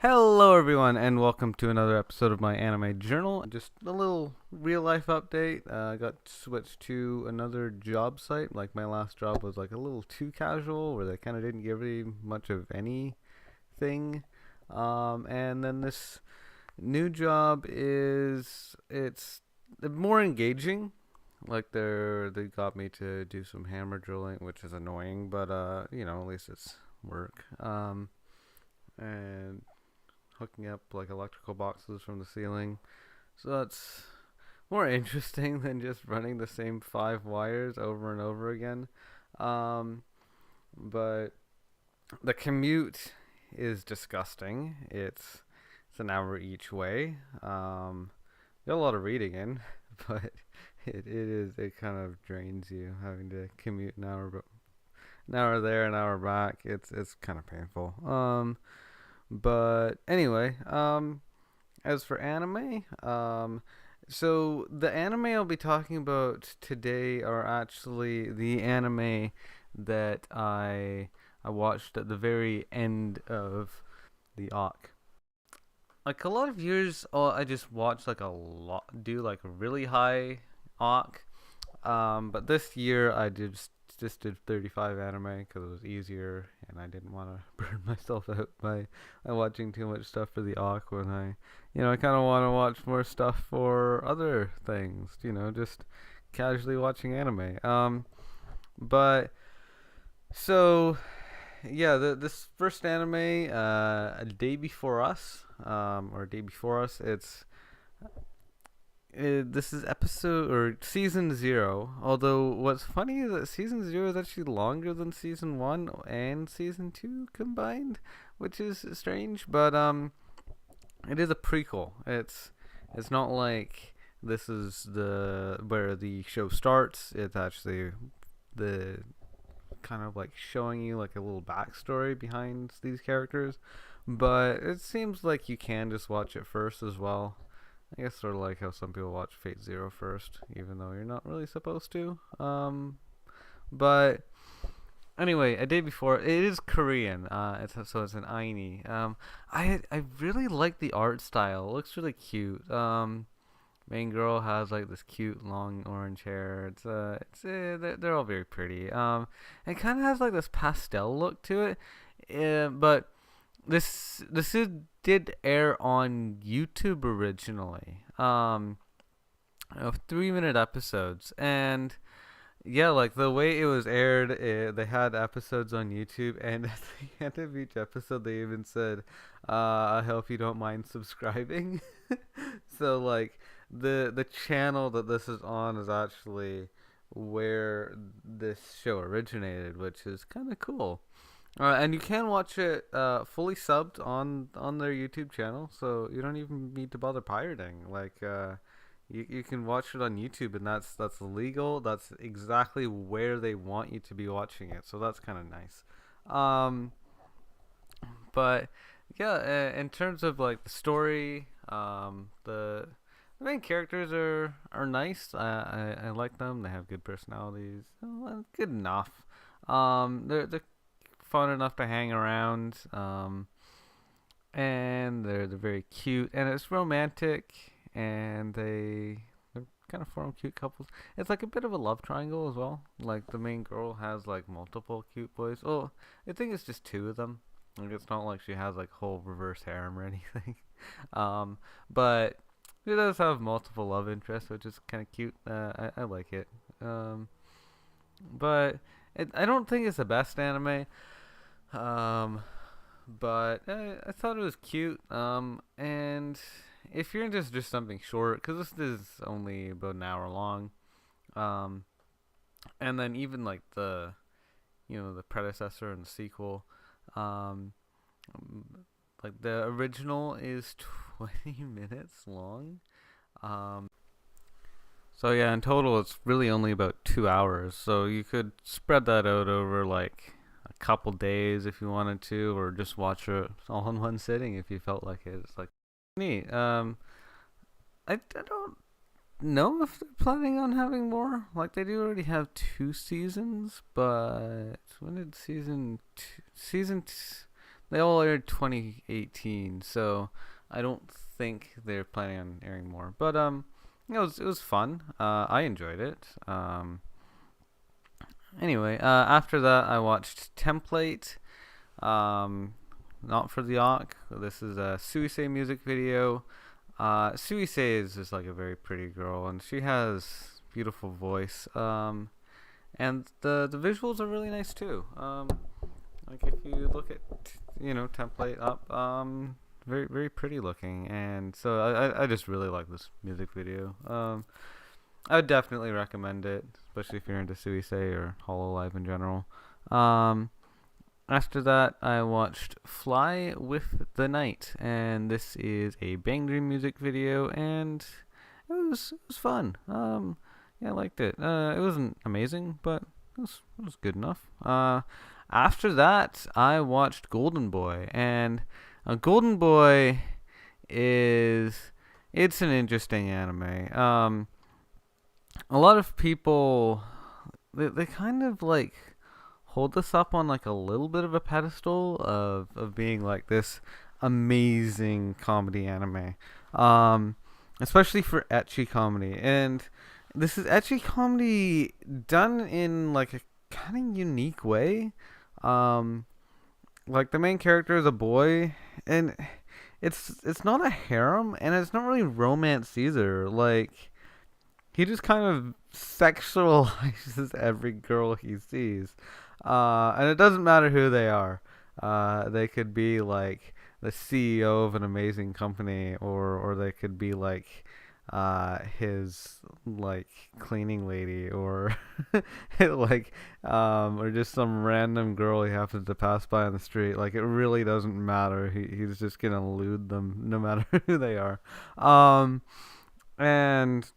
Hello, everyone, and welcome to another episode of my anime journal. Just a little real life update. I got switched to another job site. Like, my last job was like a little too casual, where they kind of didn't give me much of anything. And then this new job it's more engaging. Like, they got me to do some hammer drilling, which is annoying, but at least it's work. And hooking up like electrical boxes from the ceiling. So that's more interesting than just running the same five wires over and over again. Um, but the commute is disgusting. It's an hour each way. Got a lot of reading in, but it kind of drains you having to commute an hour there, an hour back. It's kind of painful. But anyway, as for anime, so the anime I'll be talking about today are actually the anime that I watched at the very end of the arc. Like a lot of years, I just watched like a lot, do like a really high arc. But this year I just did 35 anime because it was easier, and I didn't want to burn myself out by watching too much stuff for the arc when I kind of want to watch more stuff for other things. Just casually watching anime. But so yeah, this first anime, A Day Before Us, or A Day Before Us, this is episode or season 0. Although what's funny is that season 0 is actually longer than season 1 and season 2 combined, which is strange. But it is a prequel. It's not like this is the where the show starts. It's actually the kind of like showing you like a little backstory behind these characters. But it seems like you can just watch it first as well. I guess sort of like how some people watch Fate Zero first, even though you're not really supposed to. But anyway, A Day Before it is Korean. It's an aini. I really like the art style. It looks really cute. Main girl has like this cute long orange hair. They're all very pretty. It kind of has like this pastel look to it. But did air on YouTube originally. 3-minute episodes, and yeah, like the way it was aired, they had episodes on YouTube, and at the end of each episode, they even said, "I hope you don't mind subscribing." So like the channel that this is on is actually where this show originated, which is kind of cool. And you can watch it fully subbed on their YouTube channel, so you don't even need to bother pirating. Like, you can watch it on YouTube, and that's legal. That's exactly where they want you to be watching it, so that's kind of nice. Um, but yeah, in terms of like the story, the main characters are nice. I like them. They have good personalities. Well, good enough. They're fun enough to hang around. And they're very cute, and it's romantic, and they're kind of form cute couples. It's like a bit of a love triangle as well. Like the main girl has like multiple cute boys. Oh, I think it's just two of them. Like it's not like she has like whole reverse harem or anything. But she does have multiple love interests, which is kind of cute. I like it. But I don't think it's the best anime. Um, but I thought it was cute. And if you're into just something short, because this is only about an hour long, um, and then even like the predecessor and the sequel, um, like the original is 20 minutes long. Um, so yeah, in total it's really only about 2 hours. So you could spread that out over like a couple days if you wanted to, or just watch it all in one sitting if you felt like it. It's like neat. I don't know if they're planning on having more. Like they do already have 2 seasons, but when did season two, they all aired 2018, so I don't think they're planning on airing more. But it was fun. I enjoyed it. Anyway, after that, I watched Template. Um, Not for the Arc. This is a Suisei music video. Suisei is just like a very pretty girl, and she has beautiful voice. And the visuals are really nice too. Like if you look at Template up, very very pretty looking, and so I just really like this music video. I would definitely recommend it, especially if you're into Suisei or Hololive in general. Um, After that, I watched Fly with the Night, and this is a Bang Dream music video, and it was fun. Yeah, I liked it. It wasn't amazing, but it was good enough. After that, I watched Golden Boy, and Golden Boy is it's an interesting anime. A lot of people they kind of like hold this up on like a little bit of a pedestal of being like this amazing comedy anime. Um, Especially for ecchi comedy. And this is ecchi comedy done in like a kind of unique way. Um, like the main character is a boy, and it's not a harem, and it's not really romance either. Like he just kind of sexualizes every girl he sees, and it doesn't matter who they are. They could be like the CEO of an amazing company, or they could be like his like cleaning lady, or like or just some random girl he happens to pass by on the street. Like it really doesn't matter. He's just gonna elude them no matter who they are. Um, and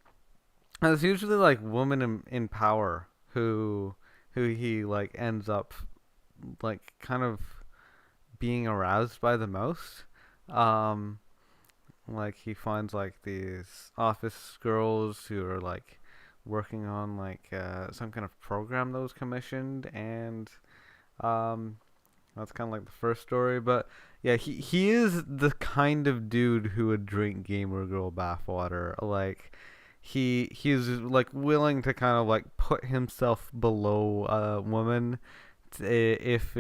it's usually like women in power who he like ends up like kind of being aroused by the most. Um, like he finds like these office girls who are like working on like some kind of program that was commissioned, and um, that's kind of like the first story. But yeah, he is the kind of dude who would drink gamer girl bathwater. Like he's like willing to kind of like put himself below a woman if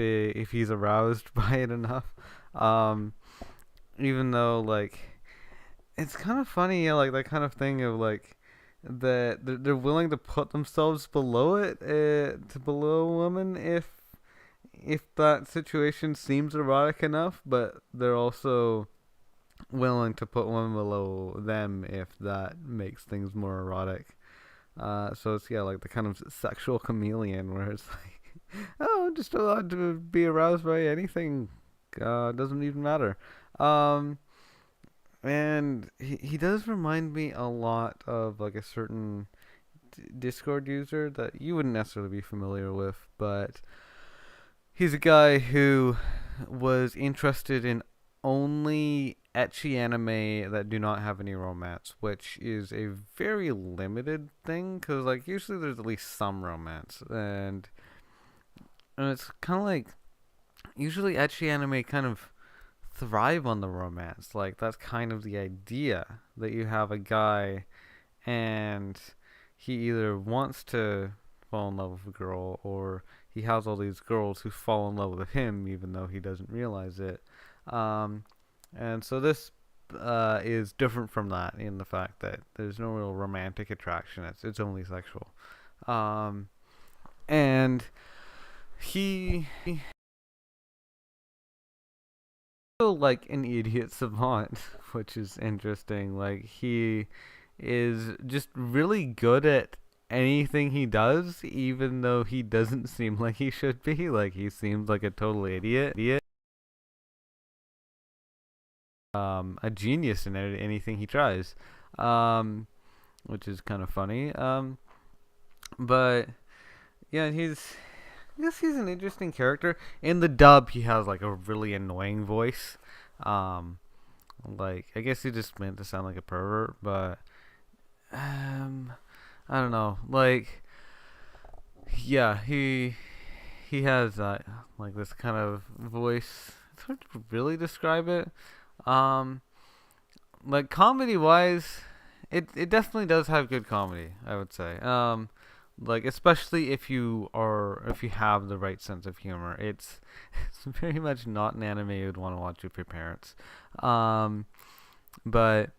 he's aroused by it enough. Um, Even though like it's kind of funny, yeah, like that kind of thing of like that they're willing to put themselves below it, to below a woman if that situation seems erotic enough, but they're also willing to put women below them if that makes things more erotic. So it's yeah, like the kind of sexual chameleon where it's like, oh, I'm just allowed to be aroused by anything. Doesn't even matter. Um, and he does remind me a lot of like a certain Discord user that you wouldn't necessarily be familiar with, but he's a guy who was interested in only ecchi anime that do not have any romance, which is a very limited thing because like usually there's at least some romance, and it's kind of like usually ecchi anime kind of thrive on the romance. Like that's kind of the idea that you have a guy and he either wants to fall in love with a girl or he has all these girls who fall in love with him even though he doesn't realize it. Um, and so this is different from that in the fact that there's no real romantic attraction. It's only sexual. Um, and he like an idiot savant, which is interesting. Like he is just really good at anything he does, even though he doesn't seem like he should be. Like he seems like a total idiot. A genius in anything he tries. Um, which is kind of funny. But yeah, I guess he's an interesting character. In the dub, he has like a really annoying voice. Um, like I guess he just meant to sound like a pervert, but um, I don't know. Like yeah, he has like this kind of voice it's hard to really describe it. Um, like comedy wise, it definitely does have good comedy, I would say. Like especially if you have the right sense of humor. It's very much not an anime you'd want to watch with your parents. Um, but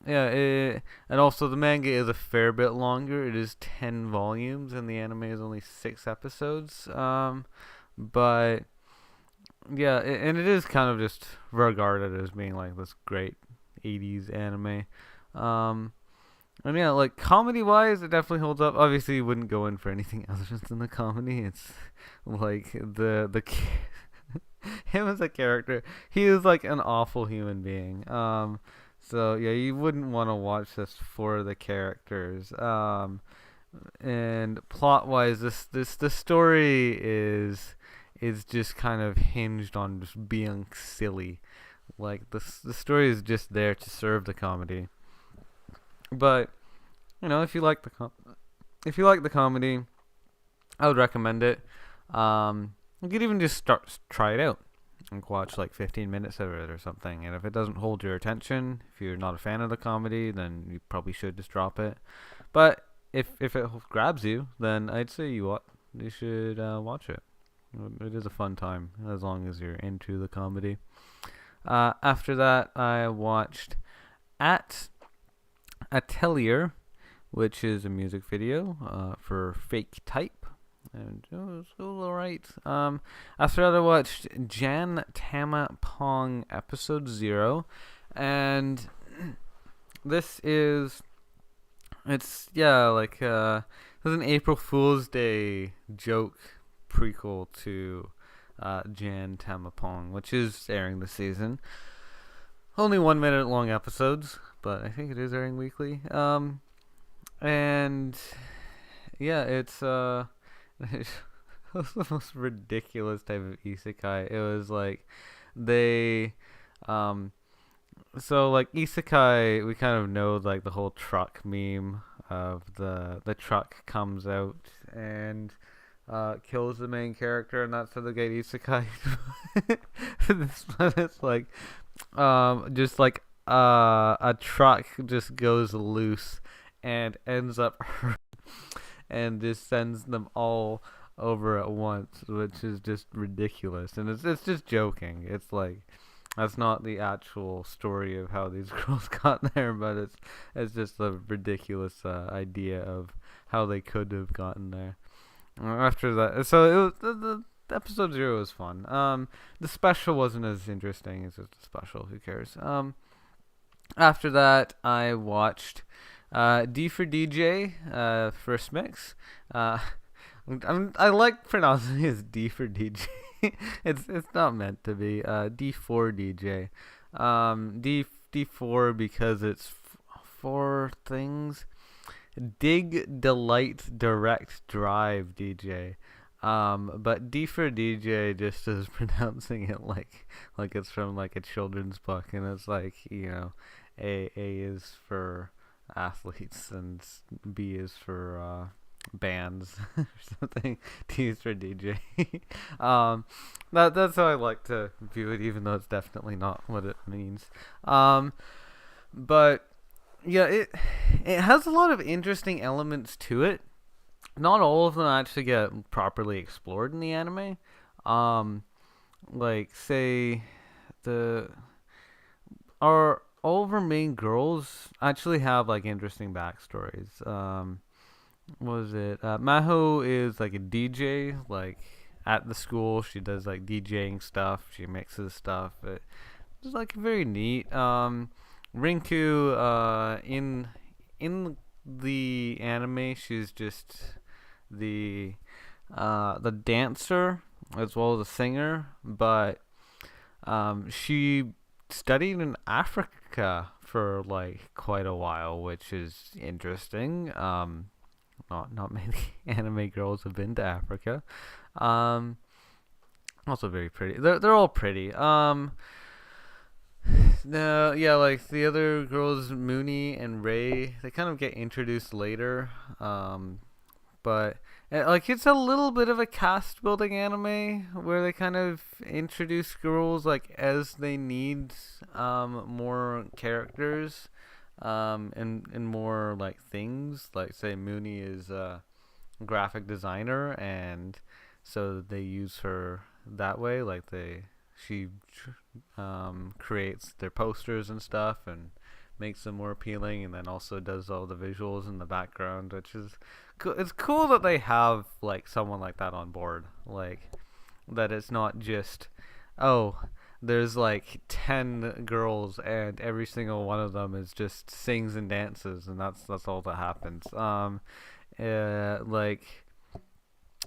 yeah, and also the manga is a fair bit longer. It is 10 volumes, and the anime is only 6 episodes. But yeah, and it is kind of just regarded as being like this great 80s anime. Um, and yeah, like comedy wise, it definitely holds up. Obviously, you wouldn't go in for anything other than the comedy. It's like him as a character, he is like an awful human being. So yeah, you wouldn't want to watch this for the characters. And plot wise, this story is just kind of hinged on just being silly. Like the story is just there to serve the comedy. But you know, if you like the comedy, I would recommend it. You could even just try it out and watch like 15 minutes of it or something. And if it doesn't hold your attention, if you're not a fan of the comedy, then you probably should just drop it. But if it grabs you, then I'd say you should watch it. It is a fun time as long as you're into the comedy. After that, I watched At Atelier, which is a music video for Fake Type. And it was alright. After that, I watched Jan Tama Pong episode 0. And this is. It was an April Fool's Day joke prequel to Jan Tama Pong, which is airing this season. Only 1 minute long episodes, but I think it is airing weekly. And yeah, it's it was the most ridiculous type of isekai. It was like they so like isekai, we kind of know like the whole truck meme of the truck comes out and kills the main character, and that's how they get isekai. This one is like just like a truck just goes loose and ends up and just sends them all over at once, which is just ridiculous. And it's just joking. It's like that's not the actual story of how these girls got there, but it's just a ridiculous idea of how they could have gotten there. After that, so it was the episode 0 was fun. The special wasn't as interesting as the special. Who cares? After that, I watched D for DJ, first mix. I like pronouncing it as D for DJ. It's not meant to be. D4 DJ. D4 because it's 4 things. Dig, delight, direct, drive DJ. But D for DJ just is pronouncing it like it's from like a children's book, and it's like, you know, A is for athletes and B is for bands or something. D is for DJ. That's how I like to view it, even though it's definitely not what it means. But yeah, it has a lot of interesting elements to it. Not all of them actually get properly explored in the anime. Like say all of our main girls actually have like interesting backstories. What was it? Maho is like a DJ, like at the school. She does like DJing stuff. She mixes stuff. It's like very neat. Rinku, in the anime, she's just the dancer as well as a singer, but she studied in Africa for like quite a while, which is interesting. Not many anime girls have been to Africa. Also very pretty. They're all pretty. No, yeah, like the other girls, Mooney and Ray, they kind of get introduced later. But Like it's a little bit of a cast building anime where they kind of introduce girls like as they need more characters and more like things. Like say Mooney is a graphic designer, and so they use her that way. Like she creates their posters and stuff and makes them more appealing, and then also does all the visuals in the background, which is cool. It's cool that they have like someone like that on board, like that it's not just oh there's like 10 girls and every single one of them is just sings and dances and that's all that happens. Like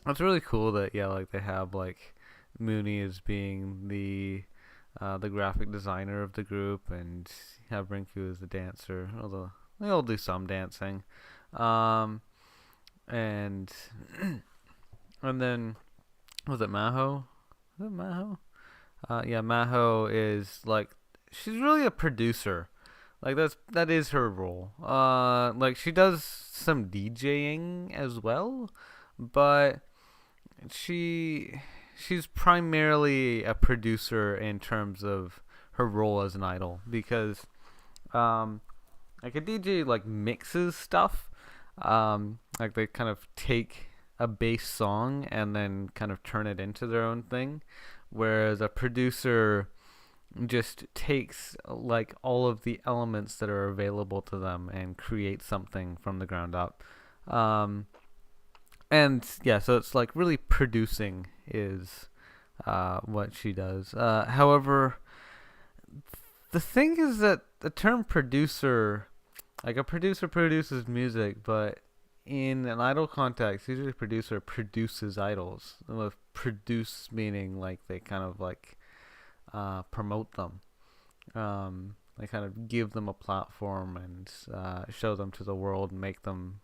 it's really cool that yeah, like they have like Mooney as being the graphic designer of the group, and have Rinku as the dancer. Although they all do some dancing, um, and and then was it Maho? Was it Maho? Yeah, Maho is like she's really a producer. Like that is her role. Like she does some DJing as well, but she she's primarily a producer in terms of her role as an idol because um like a DJ like mixes stuff, like they kind of take a bass song and then kind of turn it into their own thing, whereas a producer just takes like all of the elements that are available to them and creates something from the ground up. um and yeah, so it's like really producing is what she does. However, the thing is that the term producer, like a producer produces music, but in an idol context, usually a producer produces idols. With produce meaning like they kind of like promote them. They kind of give them a platform and show them to the world and make them,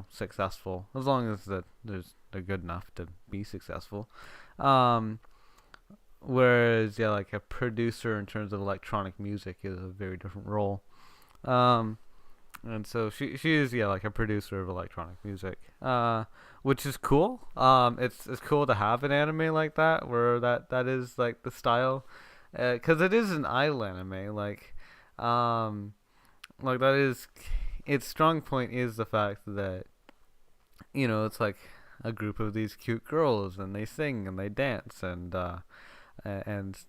successful. As long as they're good enough to be successful. Um, Whereas yeah, like a producer in terms of electronic music is a very different role. Um, and so she is yeah like a producer of electronic music, which is cool. It's cool to have an anime like that where that is like the style, because it is an idol anime. Um, like that is its strong point is the fact that it's like a group of these cute girls and they sing and they dance and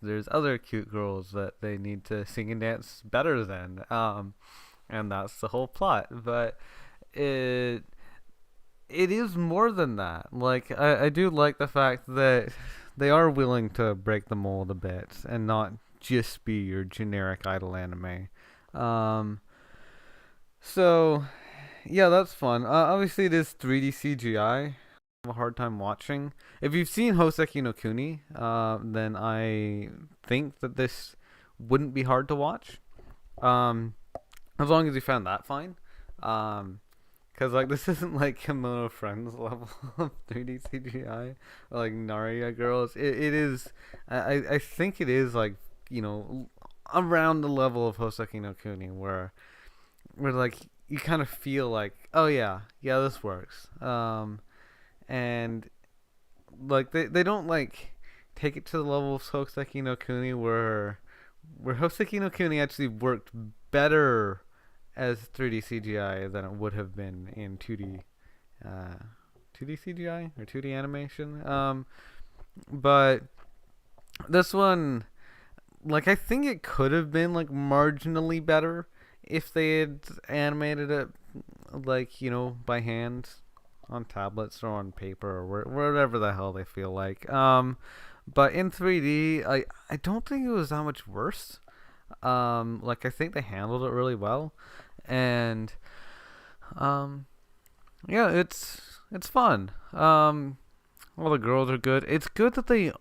there's other cute girls that they need to sing and dance better than. And that's the whole plot. But it it is more than that. Like I do like the fact that they are willing to break the mold a bit and not just be your generic idol anime. Um, so yeah, that's fun. Obviously, it is 3D CGI. I have a hard time watching. If you've seen Hoseki no Kuni, then I think that this wouldn't be hard to watch. Um, as long as you found that fine. Cause like this isn't like Kimono Friends level of 3D CGI or like Naria Girls. It is. I think it is like around the level of Hoseki no Kuni where like you kind of feel like, oh yeah this works. And like they don't like take it to the level of Hoseki no Kuni where Hoseki no Kuni actually worked better as 3D CGI than it would have been in 2D 2D CGI or 2D animation. But this one, like I think it could have been like marginally better if they had animated it like by hand on tablets or on paper or whatever the hell they feel like. But in 3D, I don't think it was that much worse. Like I think they handled it really well, and um, yeah, it's fun. All the girls are good. It's good that they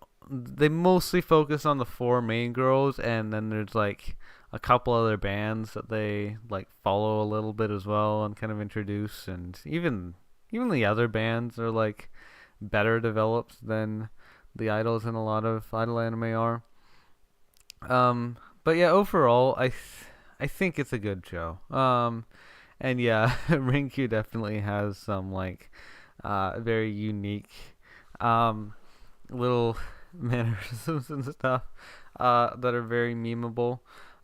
mostly focus on the four main girls, and then there's like a couple other bands that they like follow a little bit as well and kind of introduce, and even the other bands are like better developed than the idols in a lot of idol anime are. But yeah, overall, I think it's a good show. And yeah, Rinku definitely has some like very unique um, little mannerisms and stuff that are very memeable.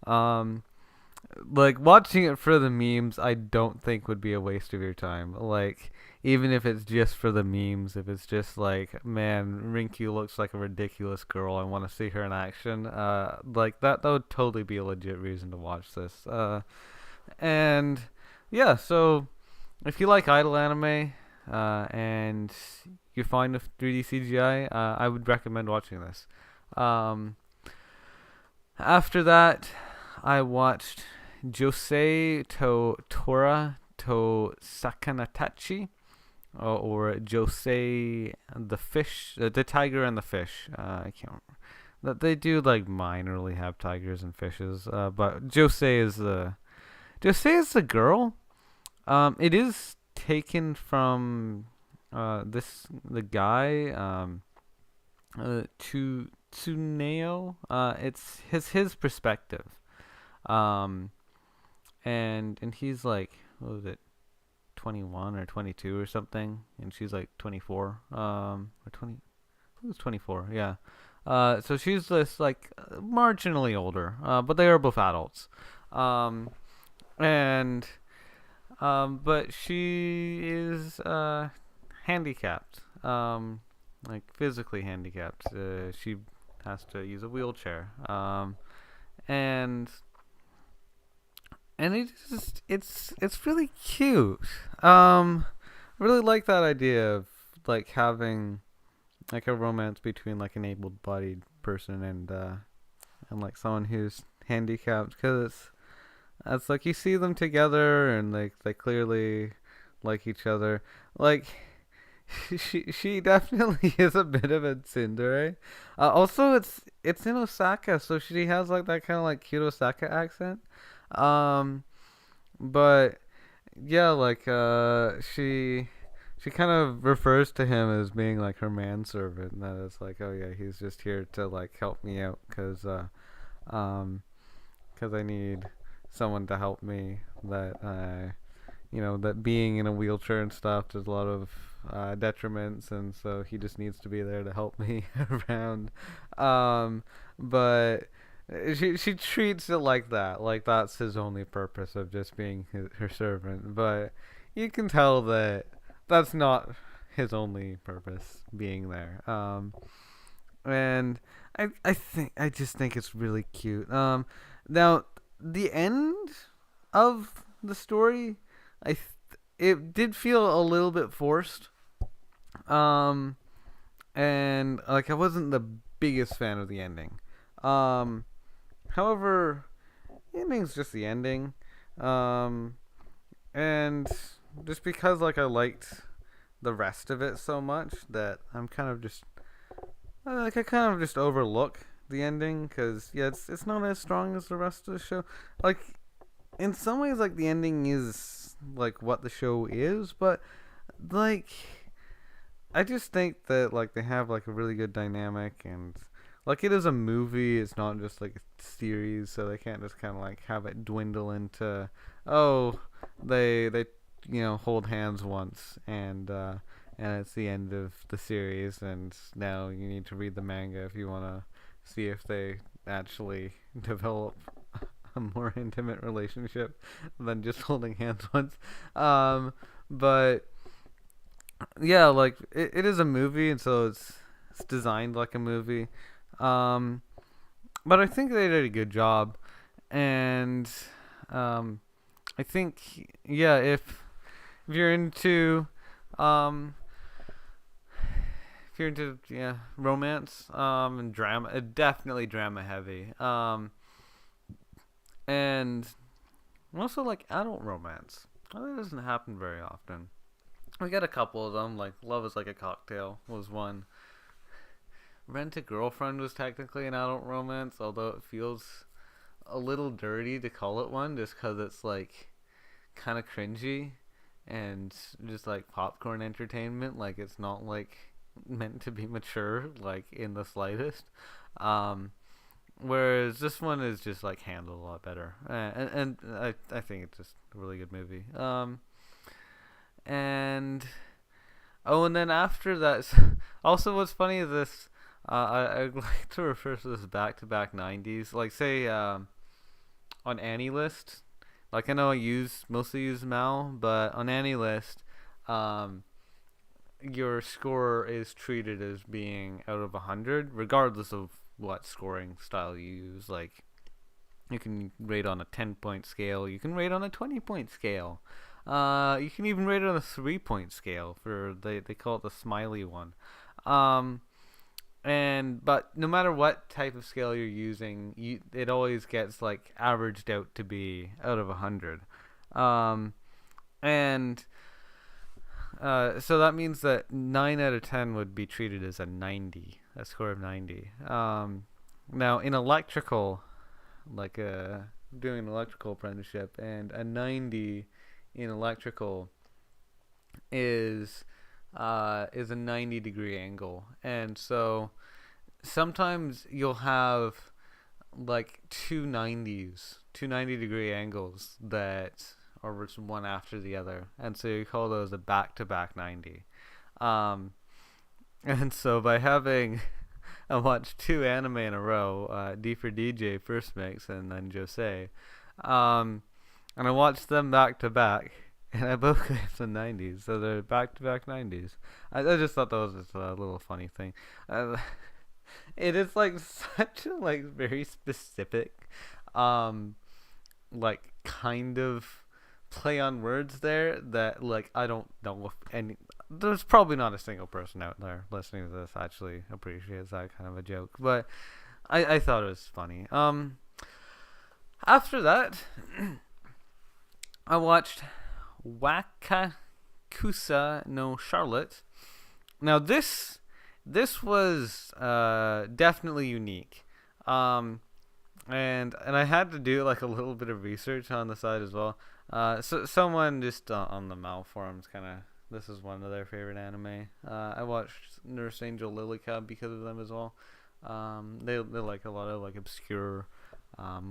Um, like watching it for the memes, I don't think would be a waste of your time. Like even if it's just for the memes, if it's just like, man, Rinky looks like a ridiculous girl, I want to see her in action. Like that would totally be a legit reason to watch this. And yeah, so if you like idol anime, and you're fine with 3D CGI, I would recommend watching this. Um, After that, I watched Josee to Tora to Sakanatachi, or Josee the fish, the tiger and the fish. I can't remember. That they do like minorly have tigers and fishes, but Josee is the girl. It is taken from the guy to Tsuneo. It's his perspective. Um, and he's like, what was it, 21 or 22 or something, and she's like 24. Or 20. Who was 24? Yeah. So she's this like marginally older. But they are both adults. Um, and but she is handicapped. Like physically handicapped. She has to use a wheelchair. And it's really cute. I really like that idea of like having like a romance between like an able-bodied person and like someone who's handicapped, because it's like you see them together and they clearly like each other. Like she definitely is a bit of a tsundere. Also, it's in Osaka, so she has like that kind of like cute Osaka accent. Um, but yeah, like she kind of refers to him as being like her manservant, and that it's like, oh yeah, he's just here to like help me out, um, cause I need someone to help me. That being in a wheelchair and stuff, there's a lot of detriments, and so he just needs to be there to help me around. But she treats it like that's his only purpose of just being her servant. But you can tell that that's not his only purpose being there. And I just think it's really cute. Now the end of the story, it did feel a little bit forced. Um, and like I wasn't the biggest fan of the ending. Um, However, the ending's just the ending. Um, and just because like I liked the rest of it so much that I'm kind of just like I kind of just overlook the ending, because yeah, it's not as strong as the rest of the show. Like in some ways, like the ending is like what the show is, but like I just think that like they have like a really good dynamic, and like it is a movie, it's not just like a series, so they can't just kind of like have it dwindle into, oh, they hold hands once, and it's the end of the series, and now you need to read the manga if you want to see if they actually develop a more intimate relationship than just holding hands once. But yeah, like it is a movie, and so it's designed like a movie. Um, but I think they did a good job, and um, I think yeah, if you're into um, if you're into romance and drama, definitely drama heavy. And also like adult romance. Well, that doesn't happen very often. We got a couple of them, like Love is Like a Cocktail was one. Rent a Girlfriend was technically an adult romance, although it feels a little dirty to call it one just because it's like kind of cringy and just like popcorn entertainment. Like it's not like meant to be mature, like in the slightest. Um, Whereas this one is just like handled a lot better, and I think it's just a really good movie. And Oh, and then after that, also what's funny is this. I like to refer to this back-to-back 90s. Like say on any list. Like I know I mostly use Mal, but on any list, um, your score is treated as being out of 100, regardless of what scoring style you use. Like you can rate on a 10-point scale. You can rate on a 20-point scale. You can even rate on a 3-point scale for they call it the smiley one. Um, but no matter what type of scale you're using, it always gets like averaged out to be out of 100. Um, and so that means that 9 out of 10 would be treated as a 90, a score of 90. Now in electrical, like doing an electrical apprenticeship, and a 90 in electrical is is a 90-degree angle, and so sometimes you'll have like two 90-degree angles that are just one after the other, and so you call those a back-to-back 90. Um, and so by having I watched two anime in a row, D for DJ First Mix and then Josee, um, and I watched them back to back, and I both gave the 90s, so they're back to back 90s. I just thought that was just a little funny thing. Uh, it is like such a like very specific, um, like kind of play on words there that like I don't know if any. There's probably not a single person out there listening to this actually appreciates that kind of a joke, but I thought it was funny. After that, I watched Wakakusa no Charlotte. Now this was definitely unique. Um, and I had to do like a little bit of research on the side as well. So someone just on the Mal forums kind of this is one of their favorite anime. I watched Nurse Angel Lilica because of them as well. They like a lot of like obscure,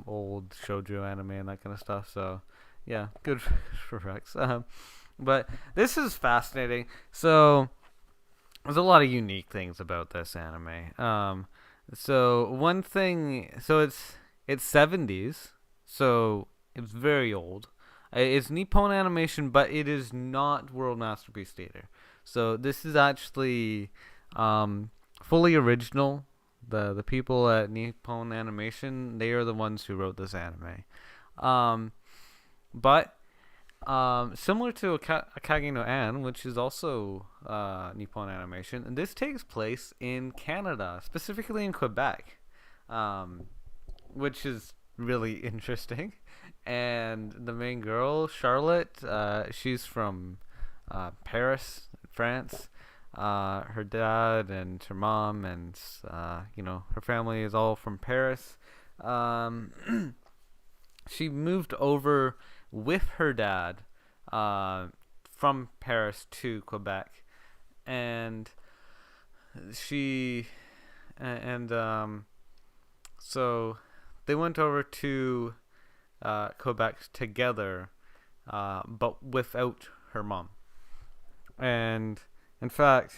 old shoujo anime and that kind of stuff. So yeah, good for Rex. But this is fascinating. So there's a lot of unique things about this anime. So one thing, so it's 70s, so it's very old. It's Nippon Animation, but it is not World Masterpiece Theater. So this is actually fully original. The people at Nippon Animation, they are the ones who wrote this anime. Um, but similar to Akagi no An, which is also Nippon Animation, and this takes place in Canada, specifically in Quebec, which is really interesting. And the main girl, Charlotte, she's from Paris, France. Her dad and her mom and her family is all from Paris. She moved over with her dad from Paris to Quebec, and she and so they went over to Quebec together, but without her mom. And in fact,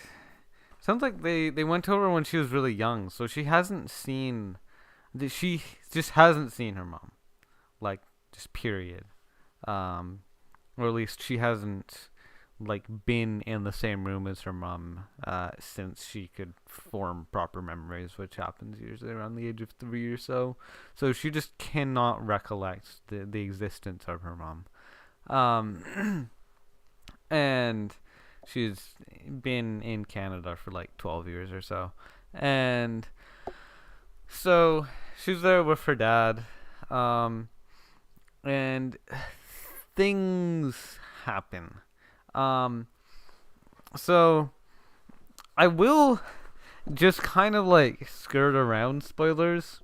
sounds like they went over when she was really young, so she just hasn't seen her mom, like just period. Or at least she hasn't like been in the same room as her mom since she could form proper memories, which happens usually around the age of 3 or so. So she just cannot recollect the existence of her mom. And she's been in Canada for like 12 years or so. And so she's there with her dad. And things happen. So I will just kind of like skirt around spoilers,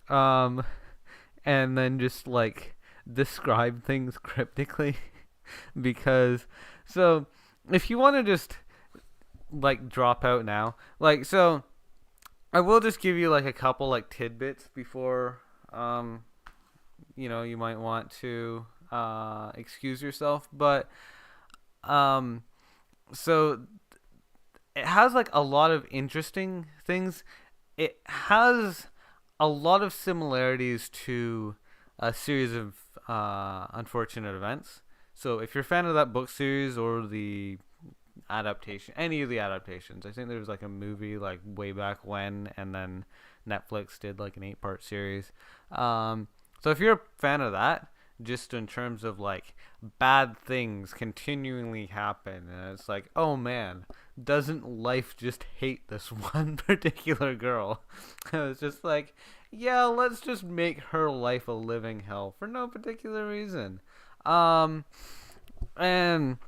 and then just like describe things cryptically, because so if you want to just like drop out now, like so I will just give you like a couple like tidbits before you might want to excuse yourself, but so it has like a lot of interesting things. It has a lot of similarities to a series of unfortunate events. So if you're a fan of that book series or the adaptation, any of the adaptations, I think there was like a movie like way back when, and then Netflix did like an 8-part series. So if you're a fan of that, just in terms of like bad things continually happen, and it's like, oh man, doesn't life just hate this one particular girl? I was just like, yeah, let's just make her life a living hell for no particular reason. Um, and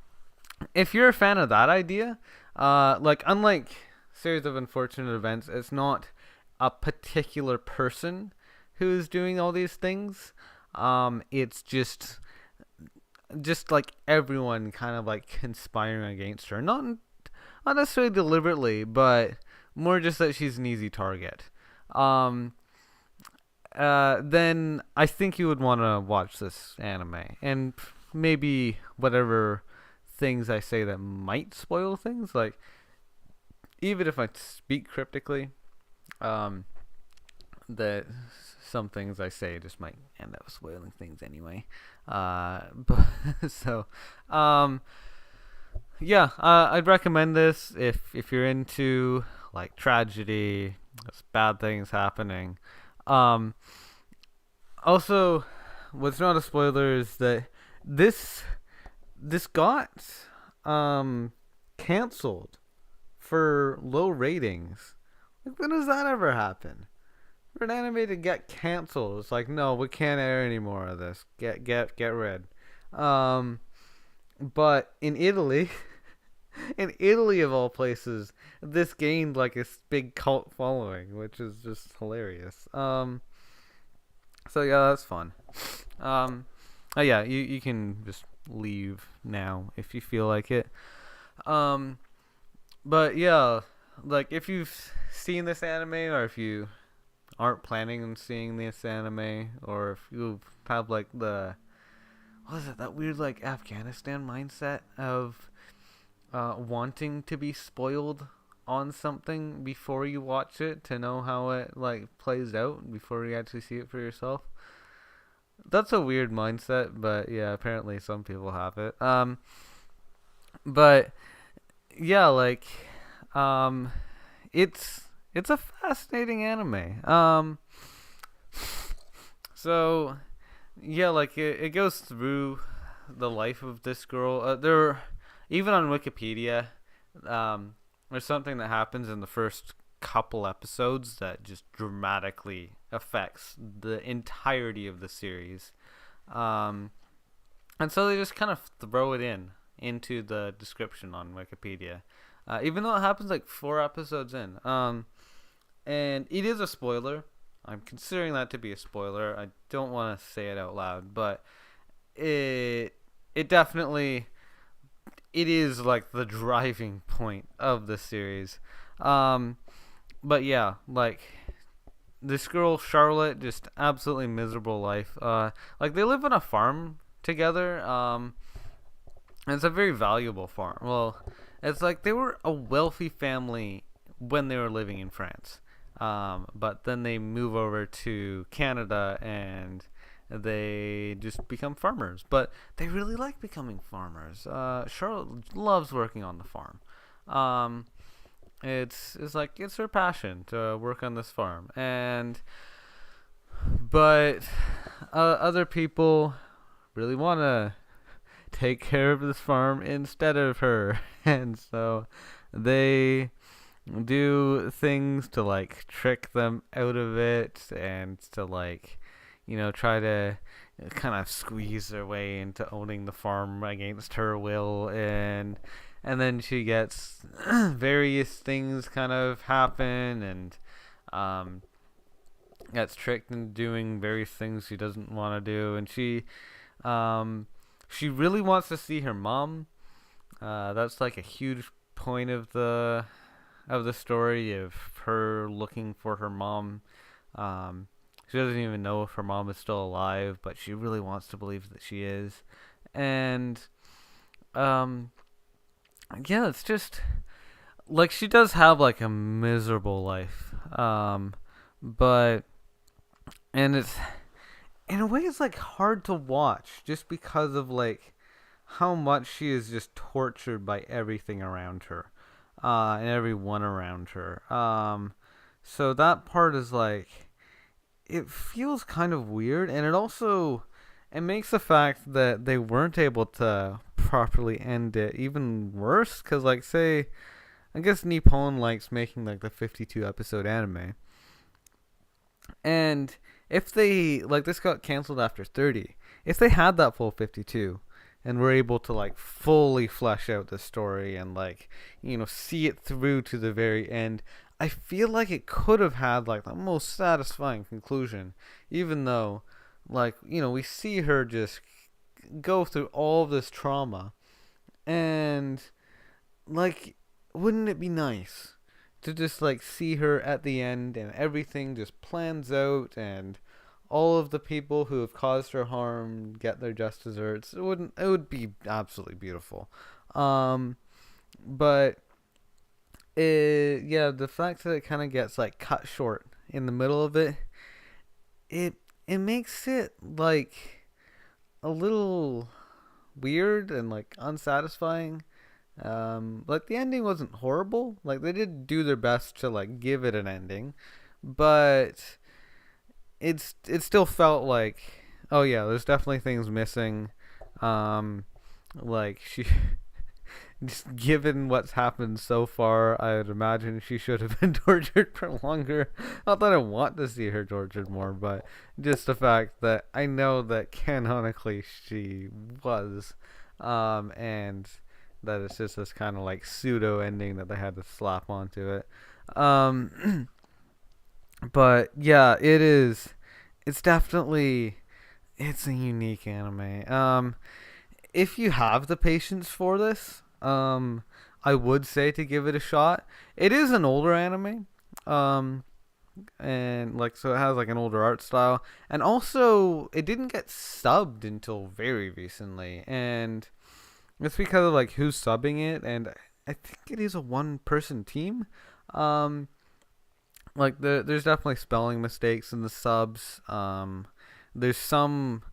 if you're a fan of that idea, like unlike series of unfortunate events, it's not a particular person who is doing all these things. It's just like everyone kind of like conspiring against her. Not necessarily deliberately, but more just that she's an easy target. Um, then I think you would want to watch this anime, and maybe whatever things I say that might spoil things, like even if I speak cryptically, um, that some things I say just might end up spoiling things anyway. But so, um, yeah, I'd recommend this if you're into like tragedy, bad things happening. Um, Also, what's not a spoiler is that this this got um canceled for low ratings. Like, when does that ever happen? For an anime to get canceled, it's like, no, we can't air any more of this. Get rid. Um, but in Italy, in Italy of all places, this gained like a big cult following, which is just hilarious. So yeah, that's fun. Oh yeah, you can just leave now if you feel like it. Um, but yeah, like if you've seen this anime, or if you aren't planning on seeing this anime, or if you have like the, what is it, that weird like Afghanistan mindset of wanting to be spoiled on something before you watch it to know how it like plays out before you actually see it for yourself. That's a weird mindset, but yeah, apparently some people have it. But yeah, like, um, it's a fascinating anime. So yeah, like it goes through the life of this girl. There, even on Wikipedia, um, there's something that happens in the first couple episodes that just dramatically affects the entirety of the series. Um, and so they just kind of throw it into the description on Wikipedia, even though it happens like 4 episodes in. And it is a spoiler. I'm considering that to be a spoiler. I don't want to say it out loud, but it definitely, it is like the driving point of the series. But yeah, like this girl Charlotte, just absolutely miserable life. Like they live on a farm together. And it's a very valuable farm. Well, it's like they were a wealthy family when they were living in France. But then they move over to Canada and they just become farmers. But they really like becoming farmers. Charlotte loves working on the farm. It's like it's her passion to work on this farm, but other people really want to take care of this farm instead of her, and so they do things to like trick them out of it, and to like, try to kind of squeeze their way into owning the farm against her will. And then she gets various things kind of happen, and gets tricked into doing various things she doesn't want to do. And she really wants to see her mom. That's like a huge point of the story, of her looking for her mom. She doesn't even know if her mom is still alive, but she really wants to believe that she is. And yeah, it's just like she does have like a miserable life. But and it's in a way it's like hard to watch just because of like how much she is just tortured by everything around her, and everyone around her. So that part is like it feels kind of weird, and it makes the fact that they weren't able to properly end it even worse. Cause like say, I guess Nippon likes making like the 52 episode anime, and if they like this got canceled after 30, if they had that full 52 and were able to like fully flesh out the story and like see it through to the very end, I feel like it could have had like the most satisfying conclusion, even though like we see her just go through all of this trauma. And like, wouldn't it be nice to just like see her at the end and everything just plans out and all of the people who have caused her harm get their just desserts? It would be absolutely beautiful. Um, but yeah, the fact that it kind of gets like cut short in the middle of it, it it makes it like a little weird and like unsatisfying. Like the ending wasn't horrible. Like they did do their best to like give it an ending, but it still felt like, oh yeah, there's definitely things missing. Um, like she just given what's happened so far, I would imagine she should have been tortured for longer. Not that I want to see her tortured more, but just the fact that I know that canonically she was, and that it's just this kind of like pseudo ending that they had to slap onto it. Um, but yeah, it is. It's definitely it's a unique anime. If you have the patience for this, I would say to give it a shot. It is an older anime, um, and like so it has like an older art style, and also it didn't get subbed until very recently, and it's because of like who's subbing it, and I think it is a one-person team. Um, like there's definitely spelling mistakes in the subs. There's some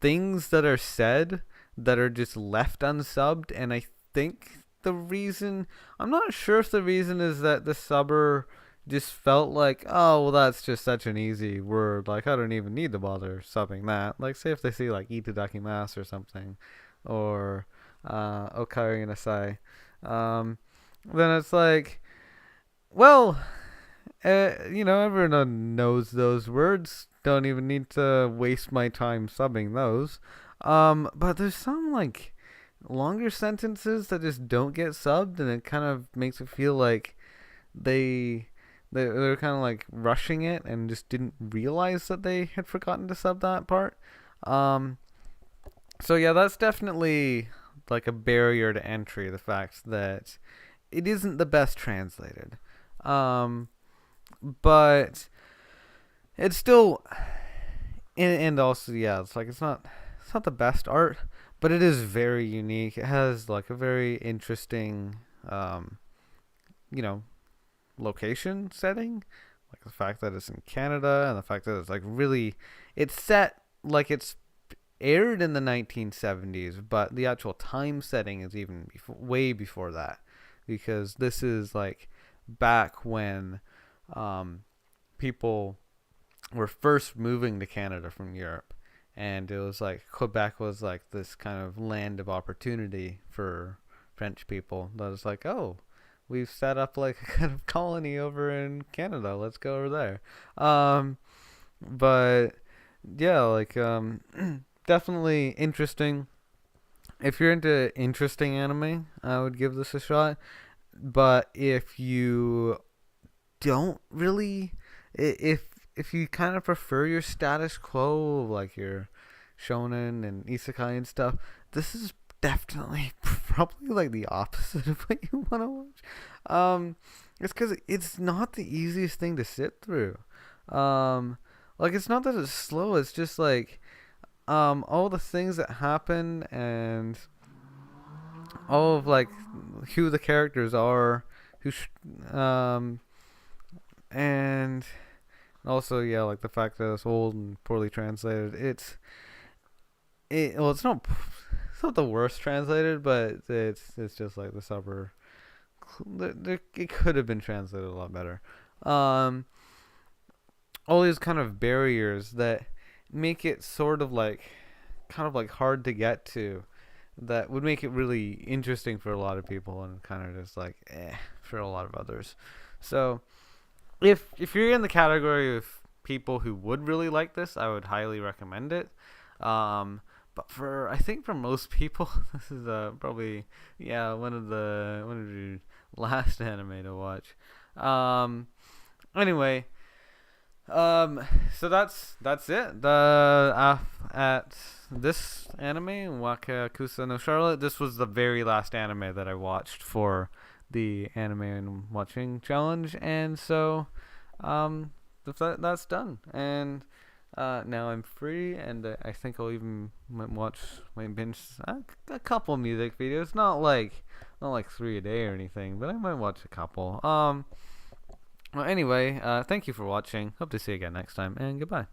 things that are said that are just left unsubbed, and I think the reason I'm not sure if the reason is that the subber just felt like, oh well, that's just such an easy word, like I don't even need to bother subbing that. Like say if they see like itadakimasu or something, or okari nasai, then it's like, well, everyone knows those words. Don't even need to waste my time subbing those. But there's some like longer sentences that just don't get subbed, and it kind of makes it feel like they they're kind of like rushing it and just didn't realize that they had forgotten to sub that part. Um, so yeah, that's definitely like a barrier to entry. The fact that it isn't the best translated. Um, but it's still and also yeah, it's not the best art, but it is very unique. It has like a very interesting you know location setting, like the fact that it's in Canada and the fact that it's like really it's set like it's aired in the 1970s, but the actual time setting is even way before that, because this is like back when people were first moving to Canada from Europe, and it was like Quebec was like this kind of land of opportunity for French people. That was like, oh, we've set up like a kind of colony over in Canada. Let's go over there. But yeah, like definitely interesting. If you're into interesting anime, I would give this a shot. But if you don't really, if you kind of prefer your status quo, like your shonen and isekai and stuff, this is definitely probably like the opposite of what you want to watch. It's because it's not the easiest thing to sit through. Like it's not that it's slow. It's just like all the things that happen and all of like who the characters are who and also, yeah, like the fact that it's old and poorly translated. Well, it's not the worst translated, but it's just like this upper. It could have been translated a lot better. Um, all these kind of barriers that make it sort of like kind of like hard to get to, that would make it really interesting for a lot of people and kind of just like for a lot of others. So if you're in the category of people who would really like this, I would highly recommend it. But for I think for most people, this is probably one of the last anime to watch. Um, anyway, so that's it. The at this anime, Wakakusa no Charlotte. This was the very last anime that I watched for the anime and watching challenge, and so that's done. And now I'm free, and I think I'll even might binge a couple music videos. Not like 3 a day or anything, but I might watch a couple. Well, anyway, thank you for watching. Hope to see you again next time, and goodbye.